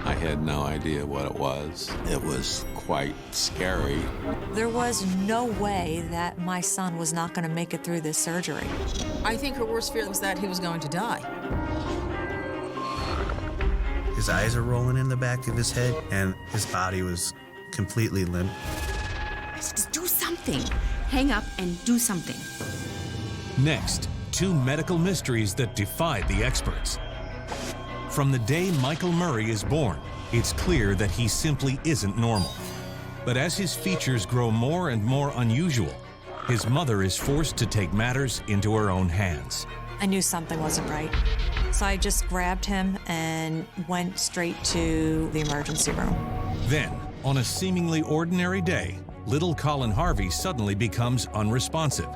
I had no idea what it was. It was quite scary. There was no way that my son was not going to make it through this surgery. I think her worst fear was that he was going to die. His eyes are rolling in the back of his head, and his body was completely limp. Just do something. Hang up and do something. Next, two medical mysteries that defied the experts. From the day Michael Murray is born, it's clear that he simply isn't normal. But as his features grow more and more unusual, his mother is forced to take matters into her own hands. I knew something wasn't right. So I just grabbed him and went straight to the emergency room. Then, on a seemingly ordinary day, little Colin Harvey suddenly becomes unresponsive.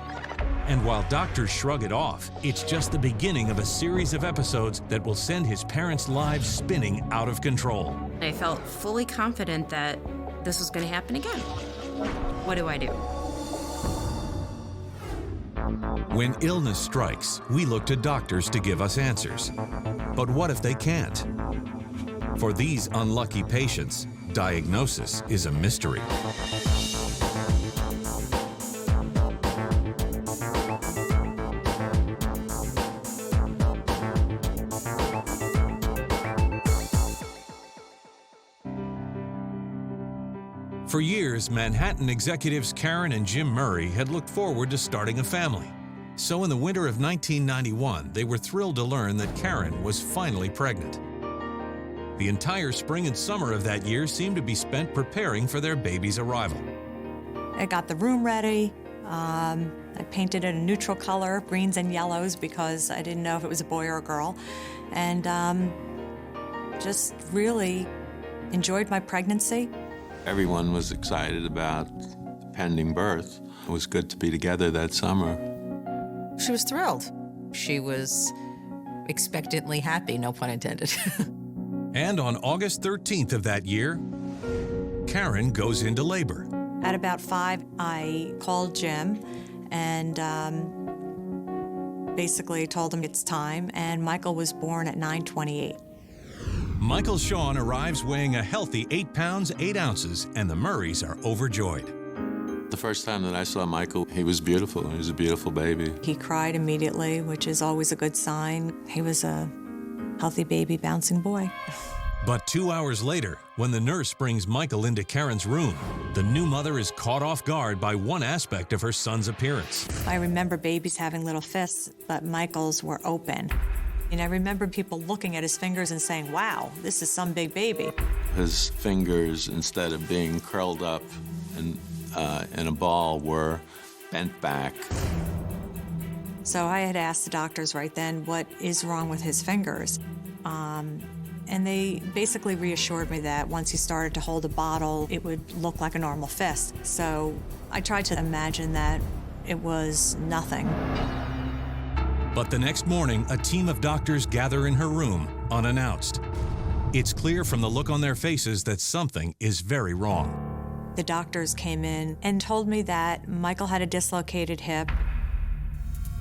And while doctors shrug it off, it's just the beginning of a series of episodes that will send his parents' lives spinning out of control. I felt fully confident that this was going to happen again. What do I do? When illness strikes, we look to doctors to give us answers. But what if they can't? For these unlucky patients, diagnosis is a mystery. For years, Manhattan executives Karen and Jim Murray had looked forward to starting a family. So in the winter of 1991, they were thrilled to learn that Karen was finally pregnant. The entire spring and summer of that year seemed to be spent preparing for their baby's arrival. I got the room ready. I painted it a neutral color, greens and yellows, because I didn't know if it was a boy or a girl. And just really enjoyed my pregnancy. Everyone was excited about the pending birth. It was good to be together that summer. She was thrilled. She was expectantly happy, no pun intended. And on August 13th of that year, Karen goes into labor. At about 5, I called Jim and basically told him it's time, and Michael was born at 9:28. Michael Sean arrives weighing a healthy 8 pounds, 8 ounces, and the Murrays are overjoyed. The first time that I saw Michael, he was beautiful. He was a beautiful baby. He cried immediately, which is always a good sign. He was a healthy baby, bouncing boy. But 2 hours later, when the nurse brings Michael into Karen's room, the new mother is caught off guard by one aspect of her son's appearance. I remember babies having little fists, but Michael's were open. And I remember people looking at his fingers and saying, wow, this is some big baby. His fingers, instead of being curled up in a ball, were bent back. So I had asked the doctors right then, what is wrong with his fingers? And they basically reassured me that once he started to hold a bottle, it would look like a normal fist. So I tried to imagine that it was nothing. But the next morning, a team of doctors gather in her room, unannounced. It's clear from the look on their faces that something is very wrong. The doctors came in and told me that Michael had a dislocated hip.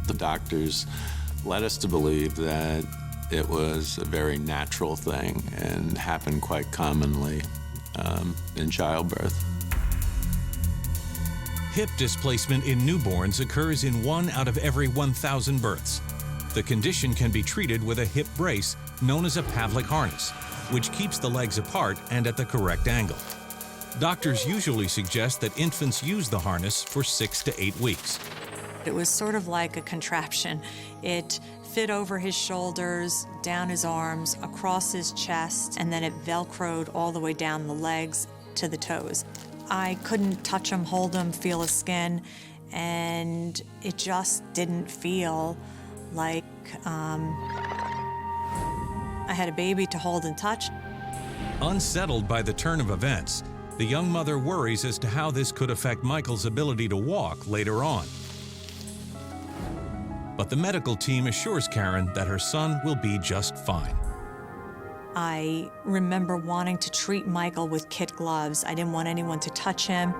The doctors led us to believe that it was a very natural thing and happened quite commonly in childbirth. Hip displacement in newborns occurs in 1 out of every 1,000 births. The condition can be treated with a hip brace known as a Pavlik harness, which keeps the legs apart and at the correct angle. Doctors usually suggest that infants use the harness for 6 to 8 weeks. It was sort of like a contraption. It fit over his shoulders, down his arms, across his chest, and then it Velcroed all the way down the legs to the toes. I couldn't touch him, hold him, feel his skin, and it just didn't feel like I had a baby to hold and touch. Unsettled by the turn of events, the young mother worries as to how this could affect Michael's ability to walk later on. But the medical team assures Karen that her son will be just fine. I remember wanting to treat Michael with kid gloves. I didn't want anyone to touch him.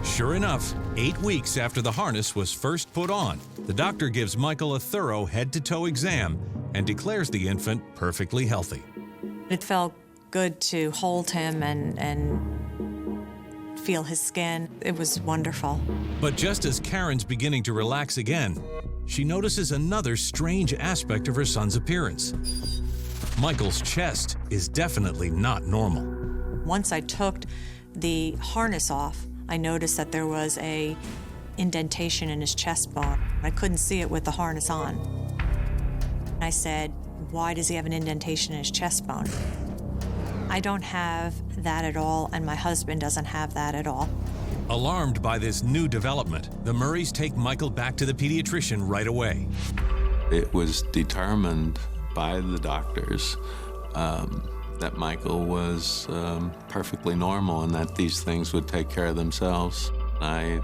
Sure enough, 8 weeks after the harness was first put on, the doctor gives Michael a thorough head-to-toe exam and declares the infant perfectly healthy. It felt good to hold him and feel his skin. It was wonderful. But just as Karen's beginning to relax again, she notices another strange aspect of her son's appearance. Michael's chest is definitely not normal. Once I took the harness off, I noticed that there was a indentation in his chest bone. I couldn't see it with the harness on. I said, "Why does he have an indentation in his chest bone?" I don't have that at all, and my husband doesn't have that at all. Alarmed by this new development, the Murrays take Michael back to the pediatrician right away. It was determined by the doctors that Michael was perfectly normal and that these things would take care of themselves. I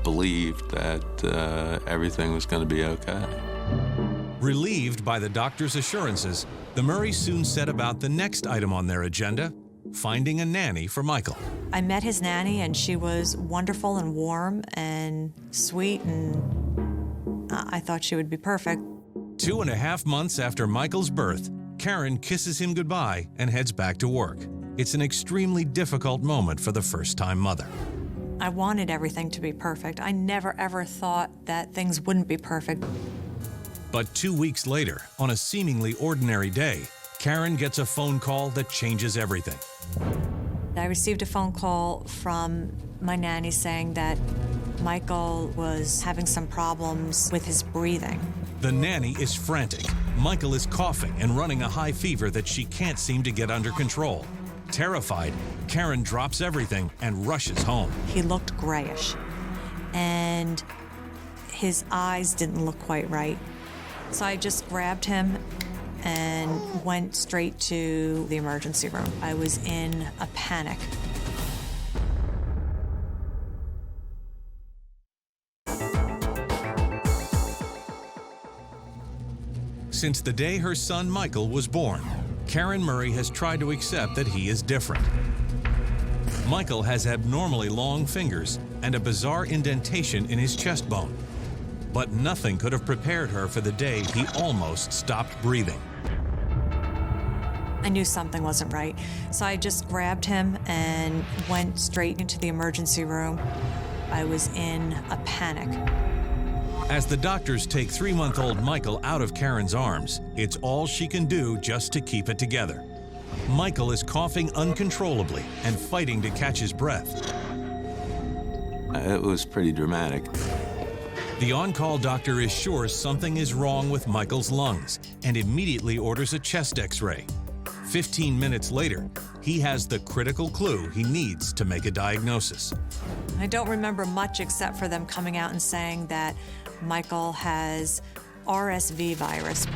believed that everything was going to be okay. Relieved by the doctor's assurances, the Murrays soon set about the next item on their agenda, finding a nanny for Michael. I met his nanny, and she was wonderful and warm and sweet, and I thought she would be perfect. 2.5 months after Michael's birth, Karen kisses him goodbye and heads back to work. It's an extremely difficult moment for the first-time mother. I wanted everything to be perfect. I never, ever thought that things wouldn't be perfect. But 2 weeks later, on a seemingly ordinary day, Karen gets a phone call that changes everything. I received a phone call from my nanny saying that Michael was having some problems with his breathing. The nanny is frantic. Michael is coughing and running a high fever that she can't seem to get under control. Terrified, Karen drops everything and rushes home. He looked grayish, and his eyes didn't look quite right. So I just grabbed him and went straight to the emergency room. I was in a panic. Since the day her son Michael was born, Karen Murray has tried to accept that he is different. Michael has abnormally long fingers and a bizarre indentation in his chest bone. But nothing could have prepared her for the day he almost stopped breathing. I knew something wasn't right, so I just grabbed him and went straight into the emergency room. I was in a panic. As the doctors take 3-month-old Michael out of Karen's arms, it's all she can do just to keep it together. Michael is coughing uncontrollably and fighting to catch his breath. It was pretty dramatic. The on-call doctor is sure something is wrong with Michael's lungs and immediately orders a chest X-ray. 15 minutes later, he has the critical clue he needs to make a diagnosis. I don't remember much except for them coming out and saying that Michael has RSV virus.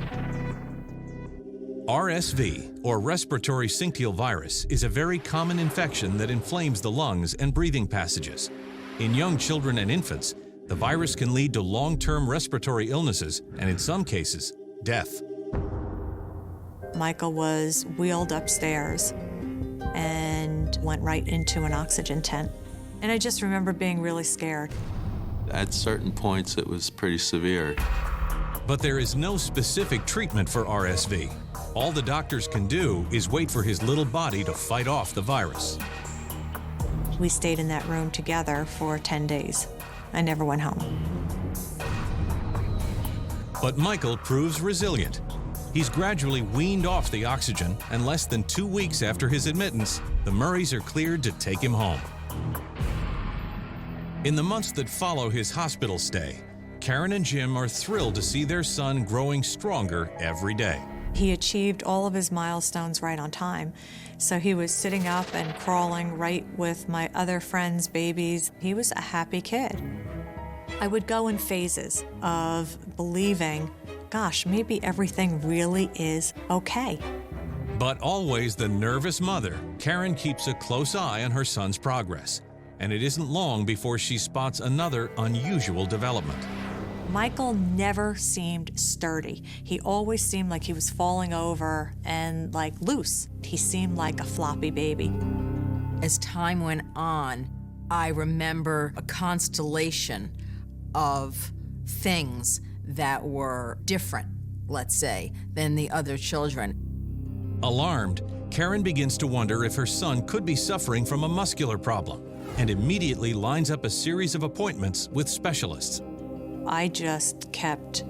RSV, or respiratory syncytial virus, is a very common infection that inflames the lungs and breathing passages. In young children and infants, the virus can lead to long-term respiratory illnesses and, in some cases, death. Michael was wheeled upstairs and went right into an oxygen tent. And I just remember being really scared. At certain points, it was pretty severe. But there is no specific treatment for RSV. All the doctors can do is wait for his little body to fight off the virus. We stayed in that room together for 10 days. I never went home. But Michael proves resilient. He's gradually weaned off the oxygen, and less than 2 weeks after his admittance, the Murrays are cleared to take him home. In the months that follow his hospital stay, Karen and Jim are thrilled to see their son growing stronger every day. He achieved all of his milestones right on time. So he was sitting up and crawling right with my other friends' babies. He was a happy kid. I would go in phases of believing, gosh, maybe everything really is okay. But always the nervous mother, Karen keeps a close eye on her son's progress. And it isn't long before she spots another unusual development. Michael never seemed sturdy. He always seemed like he was falling over and like loose. He seemed like a floppy baby. As time went on, I remember a constellation of things that were different, let's say, than the other children. Alarmed, Karen begins to wonder if her son could be suffering from a muscular problem and immediately lines up a series of appointments with specialists. I just kept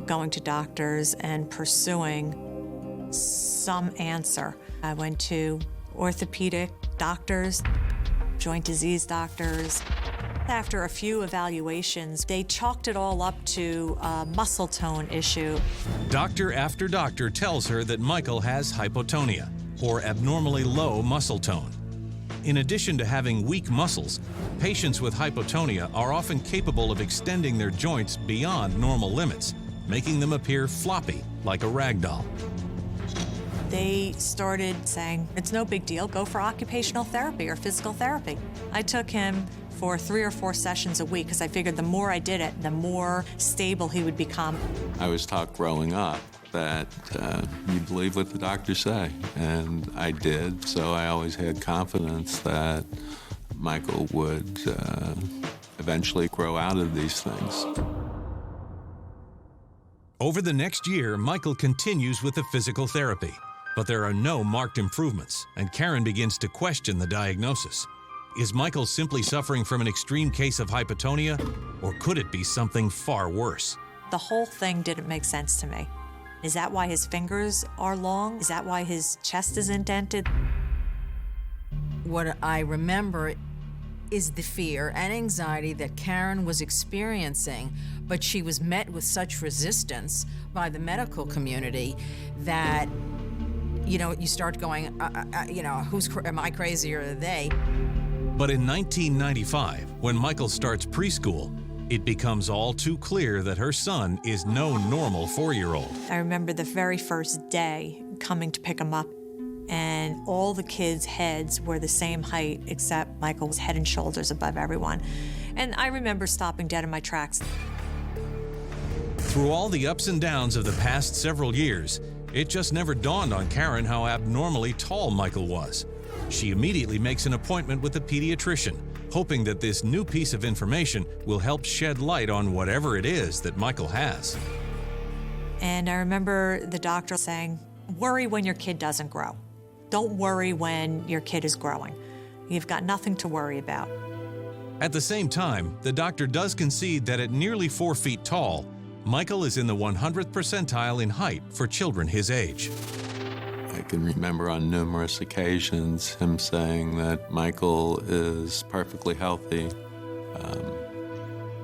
going to doctors and pursuing some answer. I went to orthopedic doctors, joint disease doctors. After a few evaluations, they chalked it all up to a muscle tone issue. Doctor after doctor tells her that Michael has hypotonia, or abnormally low muscle tone. In addition to having weak muscles, patients with hypotonia are often capable of extending their joints beyond normal limits, making them appear floppy, like a rag doll. They started saying, it's no big deal, go for occupational therapy or physical therapy. I took him for 3 or 4 sessions a week because I figured the more I did it, the more stable he would become. I was taught growing up that you believe what the doctors say, and I did, so I always had confidence that Michael would eventually grow out of these things. Over the next year, Michael continues with the physical therapy, but there are no marked improvements, and Karen begins to question the diagnosis. Is Michael simply suffering from an extreme case of hypotonia, or could it be something far worse? The whole thing didn't make sense to me. Is that why his fingers are long? Is that why his chest is indented? What I remember is the fear and anxiety that Karen was experiencing, but she was met with such resistance by the medical community that, you start going, am I crazy or are they? But in 1995, when Michael starts preschool, it becomes all too clear that her son is no normal 4-year-old. I remember the very first day coming to pick him up, and all the kids' heads were the same height, except Michael was head and shoulders above everyone. And I remember stopping dead in my tracks. Through all the ups and downs of the past several years, it just never dawned on Karen how abnormally tall Michael was. She immediately makes an appointment with a pediatrician, hoping that this new piece of information will help shed light on whatever it is that Michael has. And I remember the doctor saying, worry when your kid doesn't grow. Don't worry when your kid is growing. You've got nothing to worry about. At the same time, the doctor does concede that at nearly 4 feet tall, Michael is in the 100th percentile in height for children his age. I can remember on numerous occasions him saying that Michael is perfectly healthy.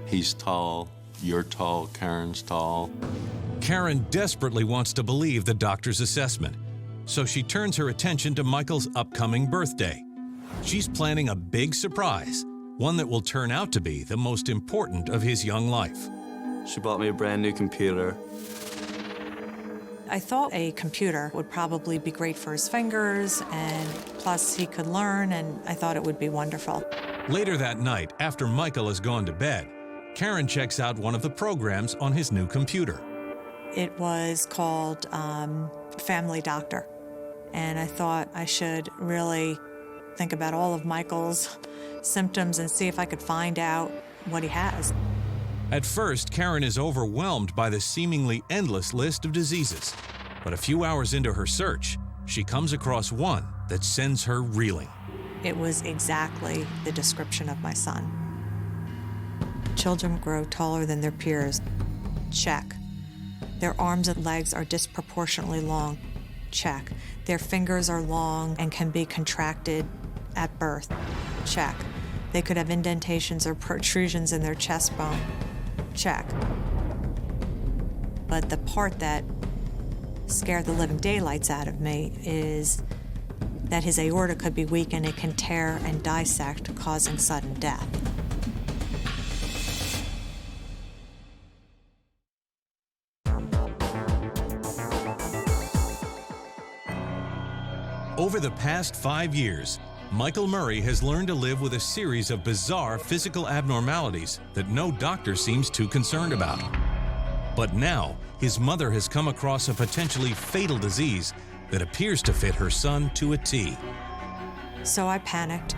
He's tall, you're tall, Karen's tall. Karen desperately wants to believe the doctor's assessment, so she turns her attention to Michael's upcoming birthday. She's planning a big surprise, one that will turn out to be the most important of his young life. She bought me a brand new computer. I thought a computer would probably be great for his fingers, and plus he could learn, and I thought it would be wonderful. Later that night, after Michael has gone to bed, Karen checks out one of the programs on his new computer. It was called Family Doctor, and I thought I should really think about all of Michael's symptoms and see if I could find out what he has. At first, Karen is overwhelmed by the seemingly endless list of diseases. But a few hours into her search, she comes across one that sends her reeling. It was exactly the description of my son. Children grow taller than their peers. Check. Their arms and legs are disproportionately long. Check. Their fingers are long and can be contracted at birth. Check. They could have indentations or protrusions in their chest bone. Check. But the part that scared the living daylights out of me is that his aorta could be weak and it can tear and dissect, causing sudden death. Over the past 5 years, Michael Murray has learned to live with a series of bizarre physical abnormalities that no doctor seems too concerned about. But now, his mother has come across a potentially fatal disease that appears to fit her son to a T. So I panicked.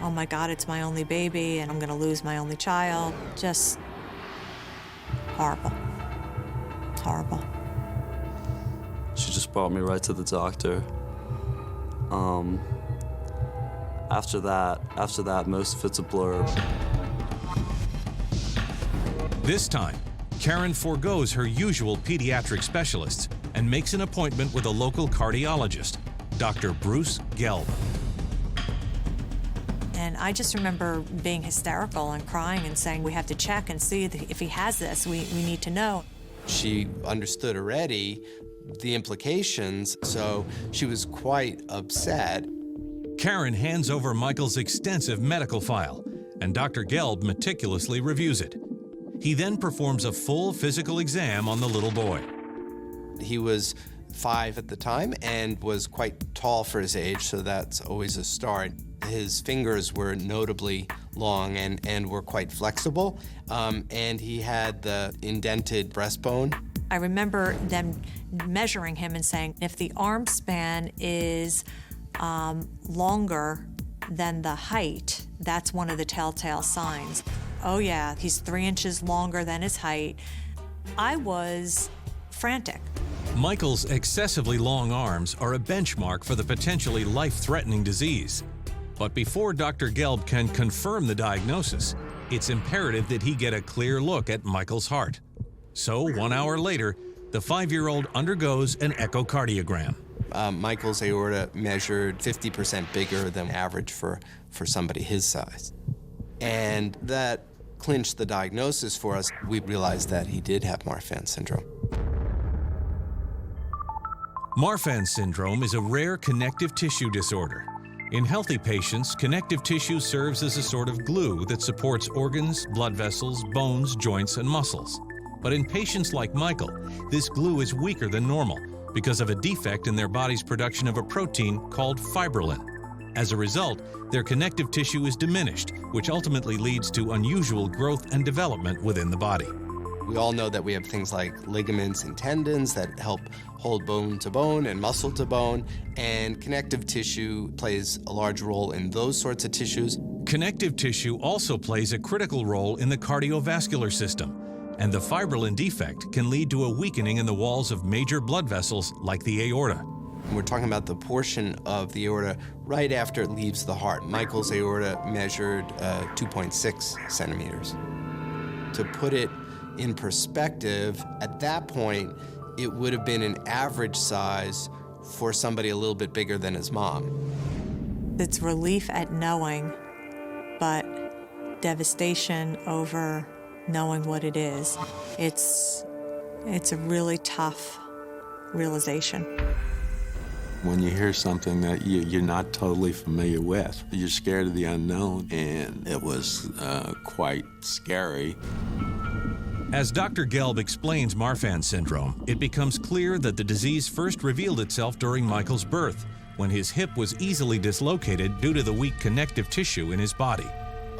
Oh my God, it's my only baby and I'm gonna lose my only child. Just horrible. Horrible. She just brought me right to the doctor. After that, most of it's a blur. This time, Karen forgoes her usual pediatric specialists and makes an appointment with a local cardiologist, Dr. Bruce Gelb. And I just remember being hysterical and crying and saying, we have to check and see if he has this. We need to know. She understood already the implications, so she was quite upset. Karen hands over Michael's extensive medical file, and Dr. Gelb meticulously reviews it. He then performs a full physical exam on the little boy. He was 5 at the time and was quite tall for his age, so that's always a start. His fingers were notably long and were quite flexible, and he had the indented breastbone. I remember them measuring him and saying, if the arm span is longer than the height, that's one of the telltale signs. Oh yeah, he's 3 inches longer than his height. I was frantic. Michael's excessively long arms are a benchmark for the potentially life-threatening disease. But before Dr. Gelb can confirm the diagnosis, it's imperative that he get a clear look at Michael's heart. So 1 hour later, the 5-year-old undergoes an echocardiogram. Michael's aorta measured 50% bigger than average for somebody his size. And that clinched the diagnosis for us. We realized that he did have Marfan syndrome. Marfan syndrome is a rare connective tissue disorder. In healthy patients, connective tissue serves as a sort of glue that supports organs, blood vessels, bones, joints, and muscles. But in patients like Michael, this glue is weaker than normal because of a defect in their body's production of a protein called fibrillin. As a result, their connective tissue is diminished, which ultimately leads to unusual growth and development within the body. We all know that we have things like ligaments and tendons that help hold bone to bone and muscle to bone, and connective tissue plays a large role in those sorts of tissues. Connective tissue also plays a critical role in the cardiovascular system, and the fibrillin defect can lead to a weakening in the walls of major blood vessels like the aorta. We're talking about the portion of the aorta right after it leaves the heart. Michael's aorta measured 2.6 centimeters. To put it in perspective, at that point, it would have been an average size for somebody a little bit bigger than his mom. It's relief at knowing, but devastation over knowing what it is. It's a really tough realization. When you hear something that you're not totally familiar with, you're scared of the unknown, and it was quite scary. As Dr. Gelb explains Marfan syndrome, it becomes clear that the disease first revealed itself during Michael's birth, when his hip was easily dislocated due to the weak connective tissue in his body.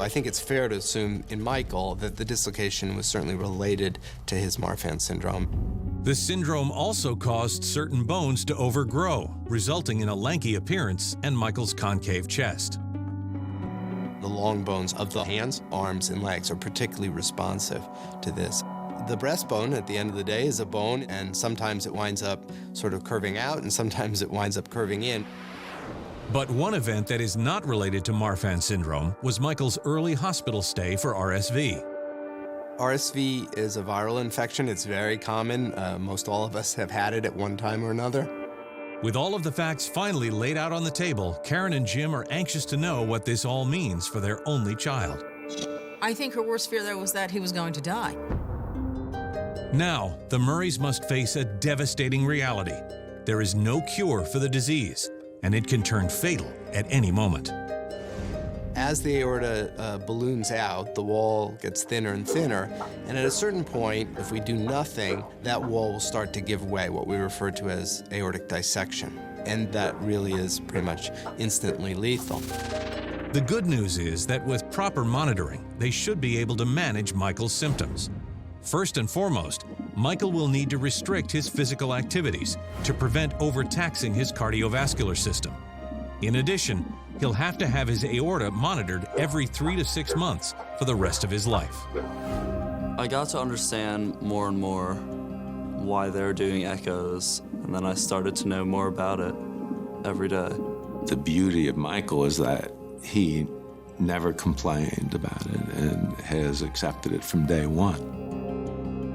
I think it's fair to assume in Michael that the dislocation was certainly related to his Marfan syndrome. The syndrome also caused certain bones to overgrow, resulting in a lanky appearance and Michael's concave chest. The long bones of the hands, arms, and legs are particularly responsive to this. The breastbone, at the end of the day, is a bone, and sometimes it winds up sort of curving out, and sometimes it winds up curving in. But one event that is not related to Marfan syndrome was Michael's early hospital stay for RSV. RSV is a viral infection. It's very common. Most all of us have had it at one time or another. With all of the facts finally laid out on the table, Karen and Jim are anxious to know what this all means for their only child. I think her worst fear, though, was that he was going to die. Now, the Murrays must face a devastating reality. There is no cure for the disease, and it can turn fatal at any moment. As the aorta balloons out, the wall gets thinner and thinner, and at a certain point, if we do nothing, that wall will start to give way, what we refer to as aortic dissection. And that really is pretty much instantly lethal. The good news is that with proper monitoring, they should be able to manage Michael's symptoms. First and foremost, Michael will need to restrict his physical activities to prevent overtaxing his cardiovascular system. In addition, he'll have to have his aorta monitored every 3 to 6 months for the rest of his life. I got to understand more and more why they're doing echoes, and then I started to know more about it every day. The beauty of Michael is that he never complained about it and has accepted it from day one.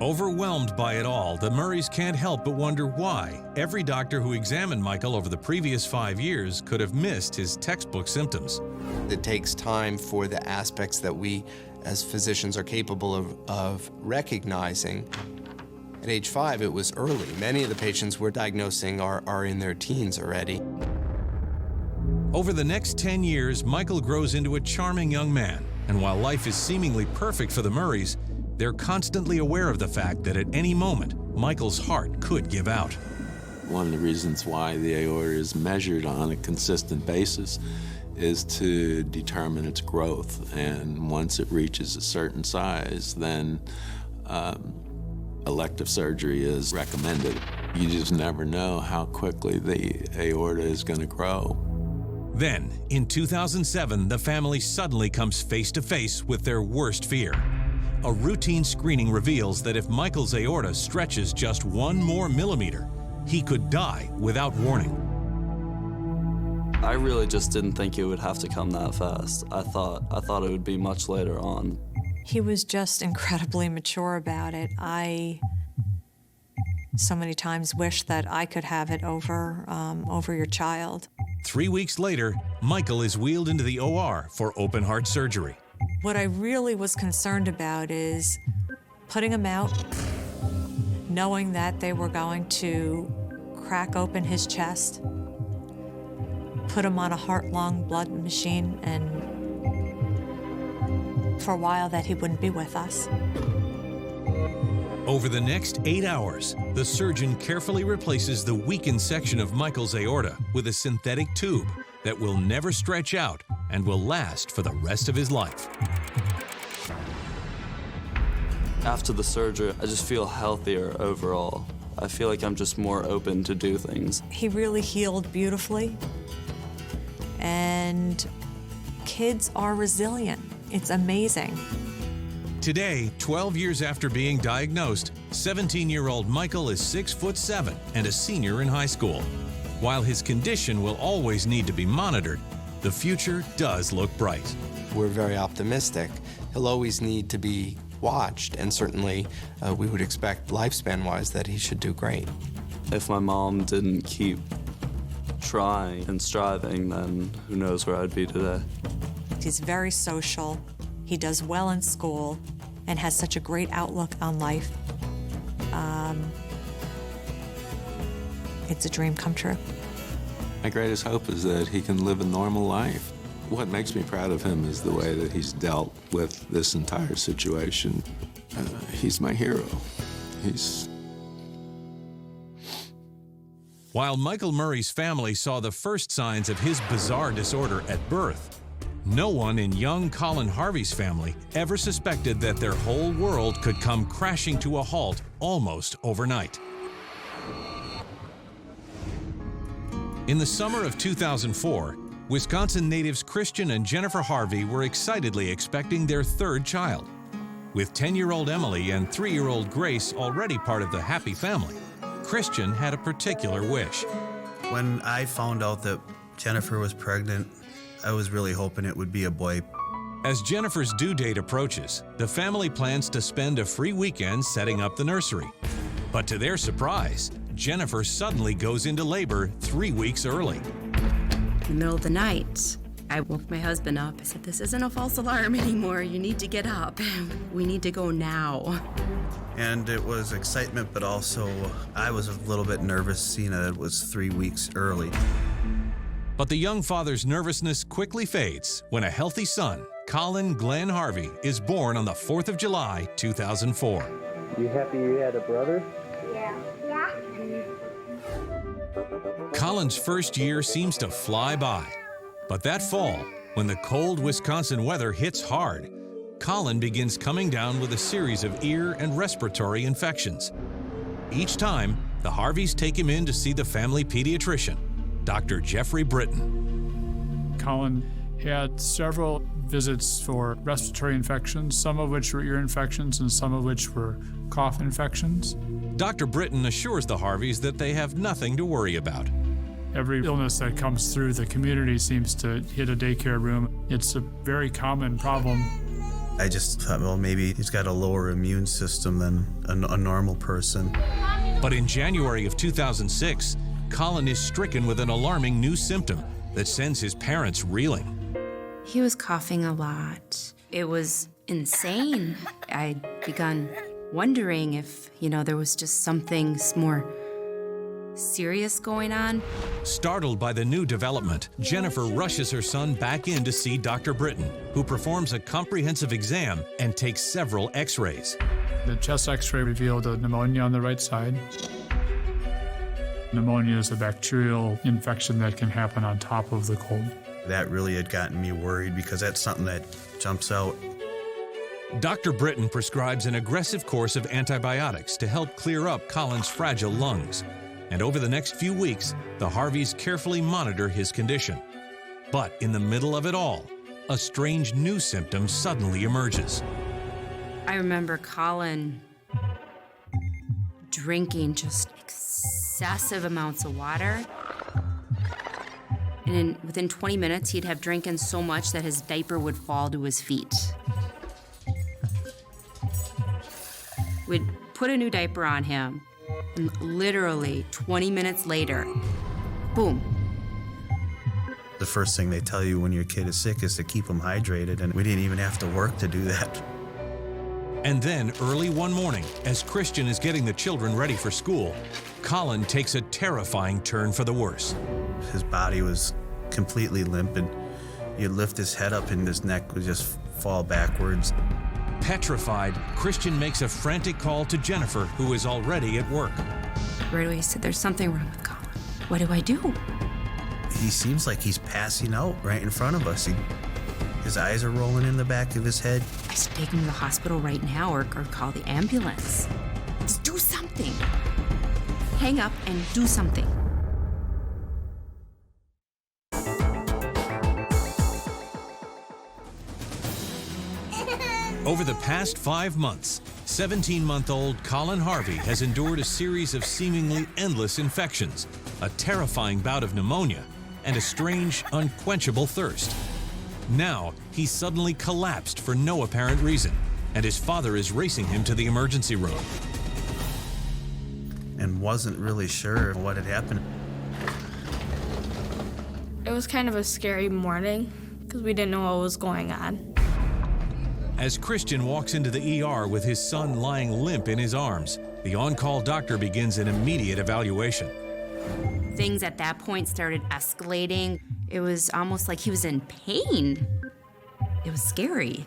Overwhelmed by it all, the Murrays can't help but wonder why every doctor who examined Michael over the previous 5 years could have missed his textbook symptoms. It takes time for the aspects that we as physicians are capable of recognizing. At age 5, it was early. Many of the patients we're diagnosing are in their teens already. Over the next 10 years, Michael grows into a charming young man, and while life is seemingly perfect for the Murrays, they're constantly aware of the fact that at any moment, Michael's heart could give out. One of the reasons why the aorta is measured on a consistent basis is to determine its growth, and once it reaches a certain size, then elective surgery is recommended. You just never know how quickly the aorta is going to grow. Then, in 2007, the family suddenly comes face to face with their worst fear. A routine screening reveals that if Michael's aorta stretches just 1 more millimeter, he could die without warning. I really just didn't think it would have to come that fast. I thought it would be much later on. He was just incredibly mature about it. I so many times wish that I could have it over your child. 3 weeks later, Michael is wheeled into the OR for open heart surgery. What I really was concerned about is putting him out, knowing that they were going to crack open his chest, put him on a heart-lung blood machine, and for a while that he wouldn't be with us. Over the next 8 hours, the surgeon carefully replaces the weakened section of Michael's aorta with a synthetic tube that will never stretch out and will last for the rest of his life. After the surgery, I just feel healthier overall. I feel like I'm just more open to do things. He really healed beautifully, and kids are resilient. It's amazing. Today, 12 years after being diagnosed, 17-year-old Michael is 6'7" and a senior in high school. While his condition will always need to be monitored, the future does look bright. We're very optimistic. He'll always need to be watched, and certainly we would expect lifespan-wise that he should do great. If my mom didn't keep trying and striving, then who knows where I'd be today. He's very social. He does well in school and has such a great outlook on life. It's a dream come true. My greatest hope is that he can live a normal life. What makes me proud of him is the way that he's dealt with this entire situation. He's my hero. While Michael Murray's family saw the first signs of his bizarre disorder at birth, no one in young Colin Harvey's family ever suspected that their whole world could come crashing to a halt almost overnight. In the summer of 2004, Wisconsin natives Christian and Jennifer Harvey were excitedly expecting their third child. With 10-year-old Emily and 3-year-old Grace already part of the happy family, Christian had a particular wish. When I found out that Jennifer was pregnant, I was really hoping it would be a boy. As Jennifer's due date approaches, the family plans to spend a free weekend setting up the nursery. But to their surprise, Jennifer suddenly goes into labor 3 weeks early. In the middle of the night, I woke my husband up. I said, "This isn't a false alarm anymore. You need to get up. We need to go now." And it was excitement, but also I was a little bit nervous seeing that it was 3 weeks early. But the young father's nervousness quickly fades when a healthy son, Colin Glenn Harvey, is born on the 4th of July, 2004. You happy you had a brother? Yeah. Colin's first year seems to fly by. But that fall, when the cold Wisconsin weather hits hard, Colin begins coming down with a series of ear and respiratory infections. Each time, the Harveys take him in to see the family pediatrician, Dr. Jeffrey Britton. Colin had several visits for respiratory infections, some of which were ear infections and some of which were cough infections. Dr. Britton assures the Harveys that they have nothing to worry about. Every illness that comes through the community seems to hit a daycare room. It's a very common problem. I just thought, well, maybe he's got a lower immune system than a normal person. But in January of 2006, Colin is stricken with an alarming new symptom that sends his parents reeling. He was coughing a lot. It was insane. I'd begun wondering if, there was just something more serious going on. Startled by the new development, Jennifer rushes her son back in to see Dr. Britton, who performs a comprehensive exam and takes several x-rays. The chest x-ray revealed a pneumonia on the right side. Pneumonia is a bacterial infection that can happen on top of the cold. That really had gotten me worried because that's something that jumps out. Dr. Britton prescribes an aggressive course of antibiotics to help clear up Colin's fragile lungs. And over the next few weeks, the Harveys carefully monitor his condition. But in the middle of it all, a strange new symptom suddenly emerges. I remember Colin drinking just excessive amounts of water. And within 20 minutes, he'd have drinking so much that his diaper would fall to his feet. We'd put a new diaper on him, and literally 20 minutes later, boom. The first thing they tell you when your kid is sick is to keep them hydrated, and we didn't even have to work to do that. And then, early one morning, as Christian is getting the children ready for school, Colin takes a terrifying turn for the worse. His body was completely limp, and you'd lift his head up and his neck would just fall backwards. Petrified, Christian makes a frantic call to Jennifer, who is already at work. Right away, he said, "There's something wrong with Colin. What do I do?" He seems like he's passing out right in front of us. His eyes are rolling in the back of his head. I said, "Take him to the hospital right now or call the ambulance. Just do something. Hang up and do something." Over the past 5 months, 17-month-old Colin Harvey has endured a series of seemingly endless infections, a terrifying bout of pneumonia, and a strange, unquenchable thirst. Now, he suddenly collapsed for no apparent reason, and his father is racing him to the emergency room. And wasn't really sure what had happened. It was kind of a scary morning because we didn't know what was going on. As Christian walks into the ER with his son lying limp in his arms, the on-call doctor begins an immediate evaluation. Things at that point started escalating. It was almost like he was in pain. It was scary.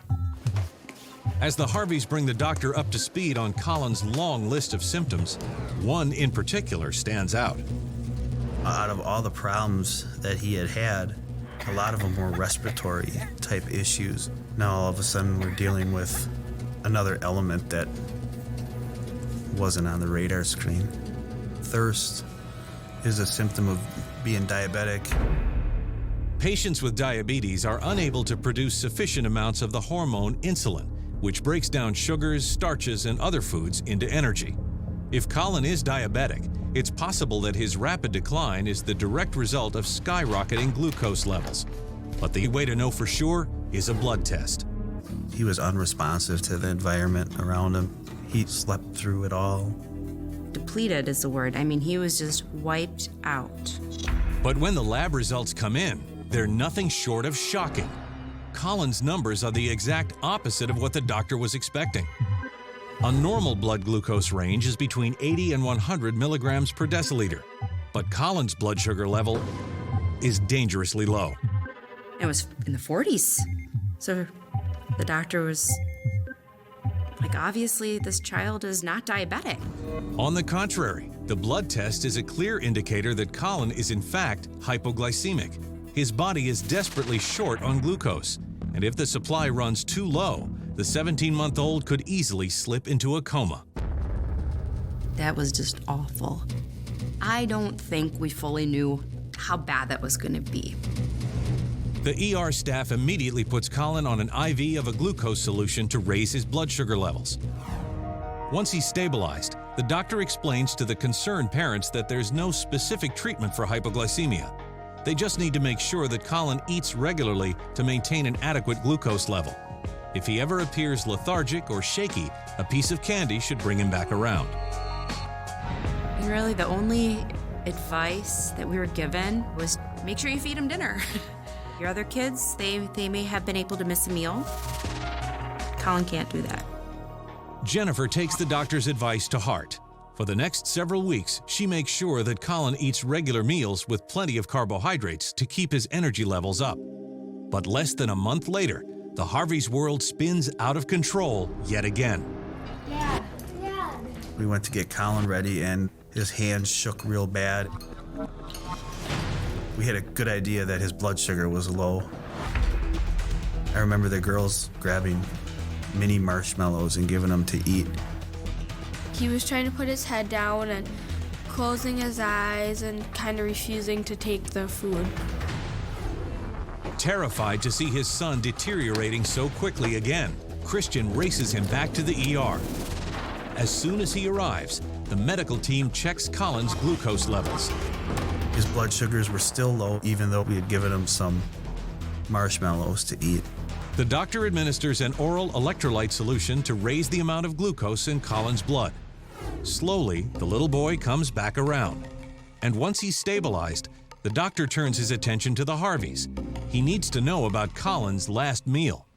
As the Harveys bring the doctor up to speed on Colin's long list of symptoms, one in particular stands out. Out of all the problems that he had, a lot of them were respiratory type issues. Now all of a sudden we're dealing with another element that wasn't on the radar screen. Thirst is a symptom of being diabetic. Patients with diabetes are unable to produce sufficient amounts of the hormone insulin, which breaks down sugars, starches, and other foods into energy. If Colin is diabetic, it's possible that his rapid decline is the direct result of skyrocketing glucose levels. But the way to know for sure is a blood test. He was unresponsive to the environment around him. He slept through it all. Depleted is the word. I mean, he was just wiped out. But when the lab results come in, they're nothing short of shocking. Colin's numbers are the exact opposite of what the doctor was expecting. A normal blood glucose range is between 80 and 100 milligrams per deciliter, but Colin's blood sugar level is dangerously low. It was in the 40s. So the doctor was like, obviously this child is not diabetic. On the contrary, the blood test is a clear indicator that Colin is in fact hypoglycemic. His body is desperately short on glucose, and if the supply runs too low, the 17-month-old could easily slip into a coma. That was just awful. I don't think we fully knew how bad that was going to be. The ER staff immediately puts Colin on an IV of a glucose solution to raise his blood sugar levels. Once he's stabilized, the doctor explains to the concerned parents that there's no specific treatment for hypoglycemia. They just need to make sure that Colin eats regularly to maintain an adequate glucose level. If he ever appears lethargic or shaky, a piece of candy should bring him back around. And really, the only advice that we were given was make sure you feed him dinner. Your other kids, they may have been able to miss a meal. Colin can't do that. Jennifer takes the doctor's advice to heart. For the next several weeks, she makes sure that Colin eats regular meals with plenty of carbohydrates to keep his energy levels up. But less than a month later, the Harvey's world spins out of control yet again. Dad. We went to get Colin ready, and his hands shook real bad. We had a good idea that his blood sugar was low. I remember the girls grabbing mini marshmallows and giving them to eat. He was trying to put his head down and closing his eyes and kind of refusing to take the food. Terrified to see his son deteriorating so quickly again, Christian races him back to the ER. As soon as he arrives, the medical team checks Colin's glucose levels. His blood sugars were still low, even though we had given him some marshmallows to eat. The doctor administers an oral electrolyte solution to raise the amount of glucose in Colin's blood. Slowly, the little boy comes back around. And once he's stabilized, the doctor turns his attention to the Harveys. He needs to know about Colin's last meal.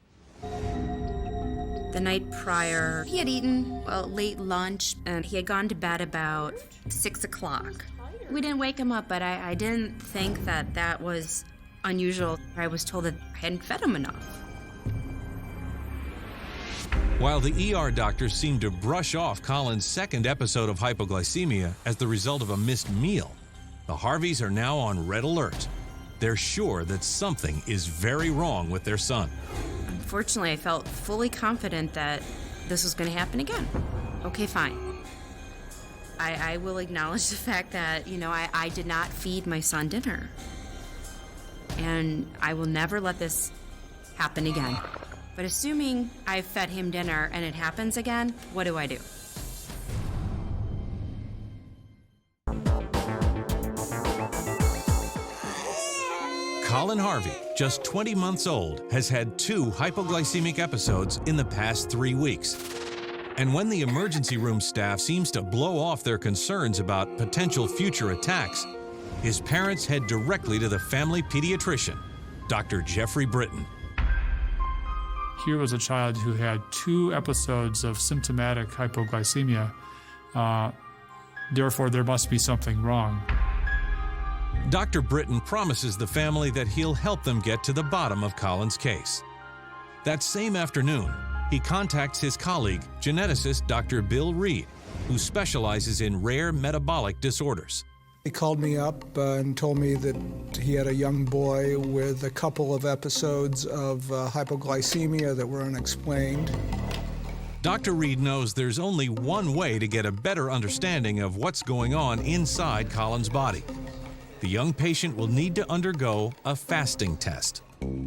The night prior, he had eaten a late lunch, and he had gone to bed about 6 o'clock. We didn't wake him up, but I didn't think that that was unusual. I was told that I hadn't fed him enough. While the ER doctors seem to brush off Colin's second episode of hypoglycemia as the result of a missed meal, the Harveys are now on red alert. They're sure that something is very wrong with their son. Unfortunately, I felt fully confident that this was going to happen again. Okay, fine. I will acknowledge the fact that, I did not feed my son dinner. And I will never let this happen again. But assuming I fed him dinner and it happens again, what do I do? Colin Harvey, just 20 months old, has had 2 hypoglycemic episodes in the past 3 weeks. And when the emergency room staff seems to blow off their concerns about potential future attacks, his parents head directly to the family pediatrician, Dr. Jeffrey Britton. Here was a child who had 2 episodes of symptomatic hypoglycemia. Therefore, there must be something wrong. Dr. Britton promises the family that he'll help them get to the bottom of Colin's case. That same afternoon, he contacts his colleague, geneticist Dr. Bill Reed, who specializes in rare metabolic disorders. He called me up and told me that he had a young boy with a couple of episodes of hypoglycemia that were unexplained. Dr. Reed knows there's only one way to get a better understanding of what's going on inside Colin's body. The young patient will need to undergo a fasting test.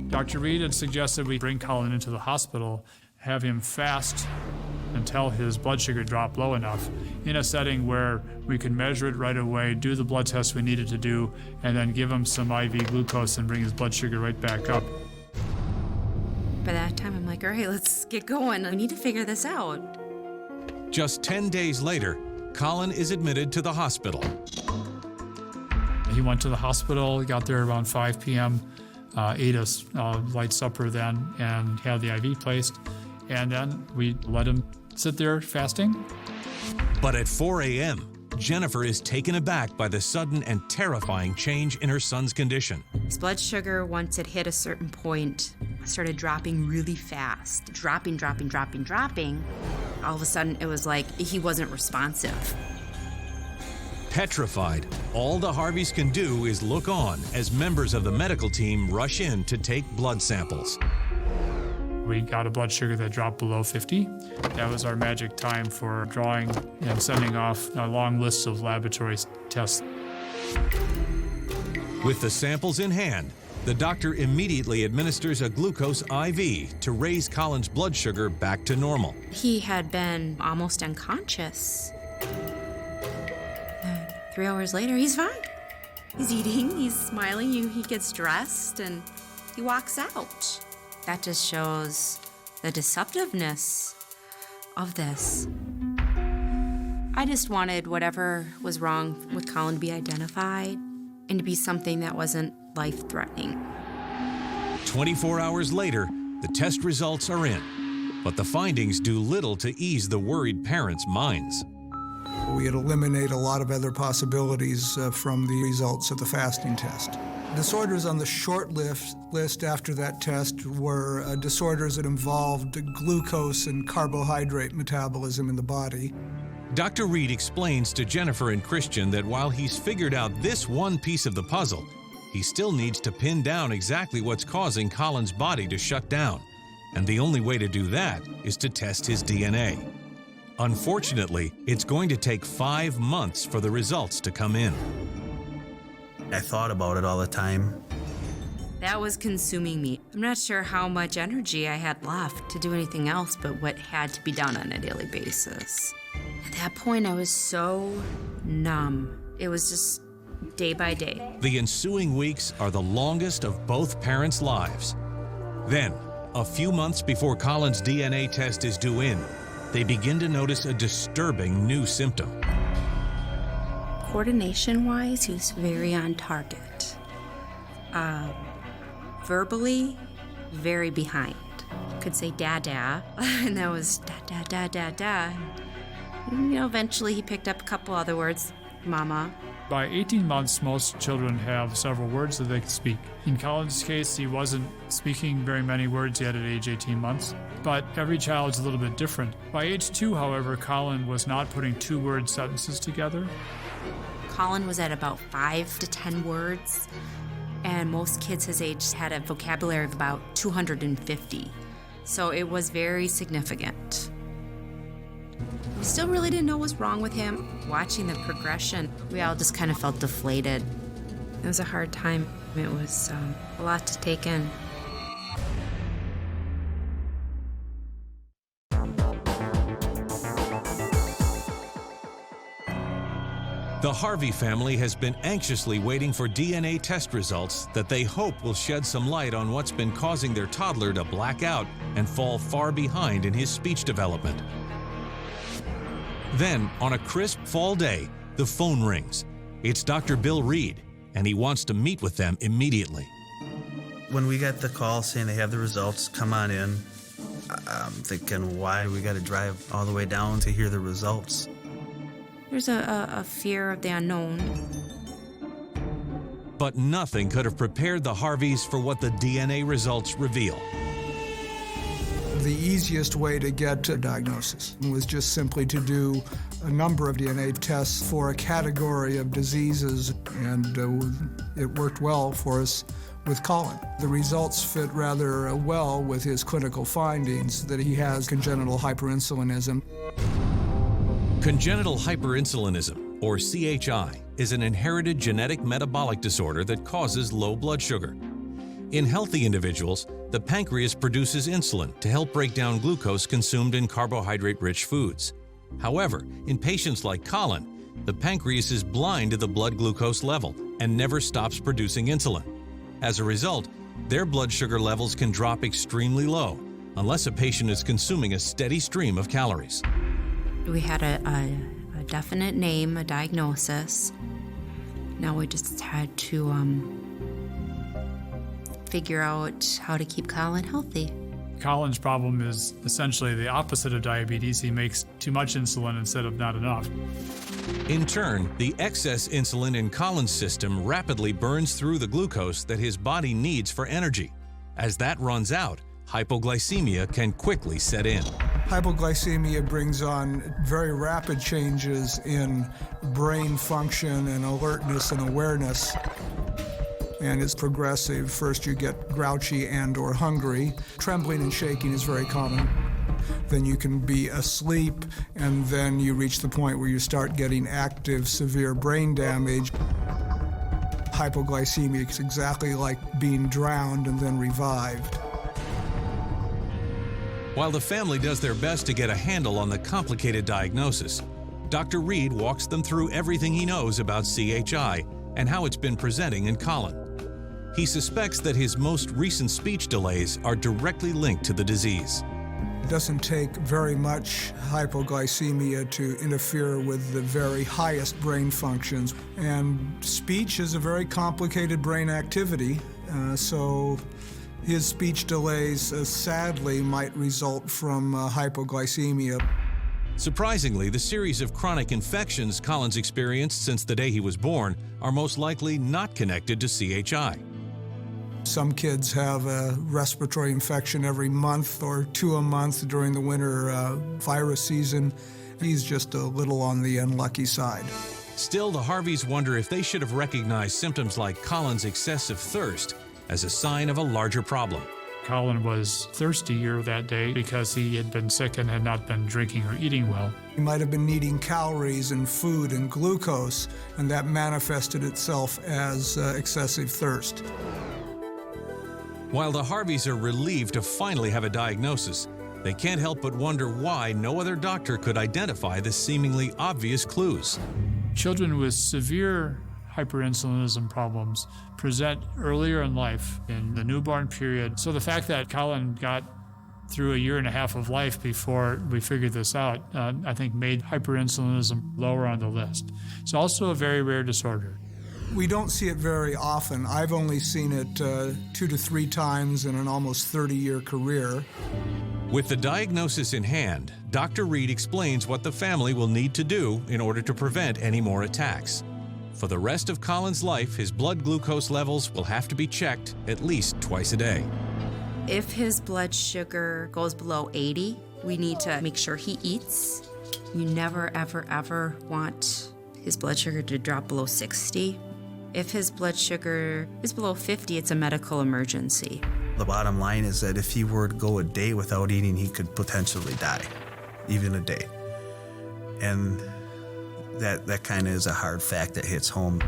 Dr. Reed had suggested we bring Colin into the hospital, have him fast until his blood sugar dropped low enough in a setting where we could measure it right away, do the blood test we needed to do, and then give him some IV glucose and bring his blood sugar right back up. By that time, I'm like, all right, let's get going. We need to figure this out. Just 10 days later, Colin is admitted to the hospital. He went to the hospital, got there around 5 p.m., ate a light supper then, and had the IV placed. And then we let him sit there fasting. But at 4 a.m., Jennifer is taken aback by the sudden and terrifying change in her son's condition. His blood sugar, once it hit a certain point, started dropping really fast. Dropping. All of a sudden, it was like he wasn't responsive. Petrified, all the Harveys can do is look on as members of the medical team rush in to take blood samples. We got a blood sugar that dropped below 50. That was our magic time for drawing and sending off a long list of laboratory tests. With the samples in hand, the doctor immediately administers a glucose IV to raise Colin's blood sugar back to normal. He had been almost unconscious. 3 hours later, he's fine. He's eating, he's smiling, he gets dressed, and he walks out. That just shows the deceptiveness of this. I just wanted whatever was wrong with Colin to be identified and to be something that wasn't life-threatening. 24 hours later, the test results are in, but the findings do little to ease the worried parents' minds. We had eliminated a lot of other possibilities from the results of the fasting test. Disorders on the short list after that test were disorders that involved glucose and carbohydrate metabolism in the body. Dr. Reed explains to Jennifer and Christian that while he's figured out this one piece of the puzzle, he still needs to pin down exactly what's causing Colin's body to shut down. And the only way to do that is to test his DNA. Unfortunately, it's going to take 5 months for the results to come in. I thought about it all the time. That was consuming me. I'm not sure how much energy I had left to do anything else but what had to be done on a daily basis. At that point, I was so numb. It was just day by day. The ensuing weeks are the longest of both parents' lives. Then, a few months before Colin's DNA test is due in, they begin to notice a disturbing new symptom. Coordination-wise, he was very on target. Verbally, very behind. Could say da-da, and that was da-da-da-da-da. Eventually he picked up a couple other words, mama. By 18 months, most children have several words that they can speak. In Colin's case, he wasn't speaking very many words yet at age 18 months, but every child is a little bit different. By age 2, however, Colin was not putting 2-word sentences together. Colin was at about 5 to 10 words, and most kids his age had a vocabulary of about 250. So it was very significant. We still really didn't know what was wrong with him. Watching the progression, we all just kind of felt deflated. It was a hard time. It was a lot to take in. The Harvey family has been anxiously waiting for DNA test results that they hope will shed some light on what's been causing their toddler to black out and fall far behind in his speech development. Then, on a crisp fall day, the phone rings. It's Dr. Bill Reed, and he wants to meet with them immediately. When we got the call saying they have the results, come on in, I'm thinking, why do we got to drive all the way down to hear the results? There's a fear of the unknown. But nothing could have prepared the Harveys for what the DNA results reveal. The easiest way to get a diagnosis was just simply to do a number of DNA tests for a category of diseases, and it worked well for us with Colin. The results fit rather well with his clinical findings that he has congenital hyperinsulinism. Congenital hyperinsulinism, or CHI, is an inherited genetic metabolic disorder that causes low blood sugar. In healthy individuals, the pancreas produces insulin to help break down glucose consumed in carbohydrate-rich foods. However, in patients like Colin, the pancreas is blind to the blood glucose level and never stops producing insulin. As a result, their blood sugar levels can drop extremely low unless a patient is consuming a steady stream of calories. We had a definite name, a diagnosis. Now we just had to figure out how to keep Colin healthy. Colin's problem is essentially the opposite of diabetes. He makes too much insulin instead of not enough. In turn, the excess insulin in Colin's system rapidly burns through the glucose that his body needs for energy. As that runs out, hypoglycemia can quickly set in. Hypoglycemia brings on very rapid changes in brain function and alertness and awareness. And it's progressive. First you get grouchy and or hungry. Trembling and shaking is very common. Then you can be asleep, and then you reach the point where you start getting active, severe brain damage. hypoglycemia. It's exactly like being drowned and then revived. While the family does their best to get a handle on the complicated diagnosis, Dr. Reed walks them through everything he knows about CHI and how it's been presenting in Colin. He suspects that his most recent speech delays are directly linked to the disease. It doesn't take very much hypoglycemia to interfere with the very highest brain functions. And speech is a very complicated brain activity, so his speech delays sadly might result from hypoglycemia. Surprisingly, the series of chronic infections Colin's experienced since the day he was born are most likely not connected to CHI. Some kids have a respiratory infection every month or 2 a month during the winter virus season. He's just a little on the unlucky side. Still, the Harveys wonder if they should have recognized symptoms like Colin's excessive thirst as a sign of a larger problem. Colin was thirstier that day because he had been sick and had not been drinking or eating well. He might have been needing calories and food and glucose, and that manifested itself as excessive thirst. While the Harveys are relieved to finally have a diagnosis, they can't help but wonder why no other doctor could identify the seemingly obvious clues. Children with severe hyperinsulinism problems present earlier in life, in the newborn period. So the fact that Colin got through 1.5 years of life before we figured this out, I think made hyperinsulinism lower on the list. It's also a very rare disorder. We don't see it very often. I've only seen it 2 to 3 times in an almost 30-year career. With the diagnosis in hand, Dr. Reed explains what the family will need to do in order to prevent any more attacks. For the rest of Colin's life, his blood glucose levels will have to be checked at least twice a day. If his blood sugar goes below 80, we need to make sure he eats. You never, ever, ever want his blood sugar to drop below 60. If his blood sugar is below 50, it's a medical emergency. The bottom line is that if he were to go a day without eating, he could potentially die, even a day. And that kind of is a hard fact that hits home.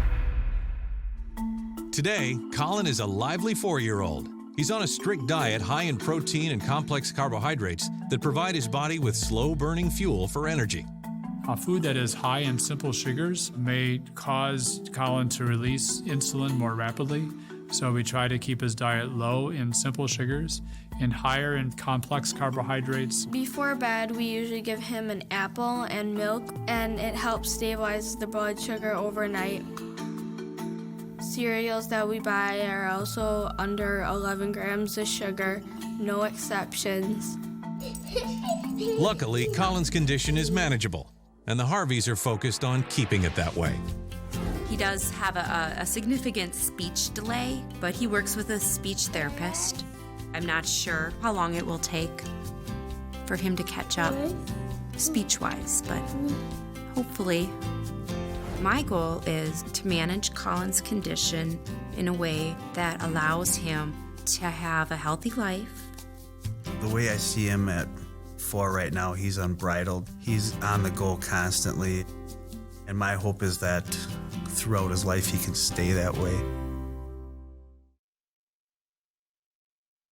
Today, Colin is a lively 4-year-old. He's on a strict diet high in protein and complex carbohydrates that provide his body with slow-burning fuel for energy. A food that is high in simple sugars may cause Colin to release insulin more rapidly, so we try to keep his diet low in simple sugars and higher in complex carbohydrates. Before bed, we usually give him an apple and milk, and it helps stabilize the blood sugar overnight. Cereals that we buy are also under 11 grams of sugar, no exceptions. Luckily, Colin's condition is manageable, and the Harveys are focused on keeping it that way. He does have a significant speech delay, but he works with a speech therapist. I'm not sure how long it will take for him to catch up speech-wise, but hopefully. My goal is to manage Colin's condition in a way that allows him to have a healthy life. The way I see him at 4 right now, he's unbridled. He's on the go constantly. And my hope is that throughout his life, he can stay that way.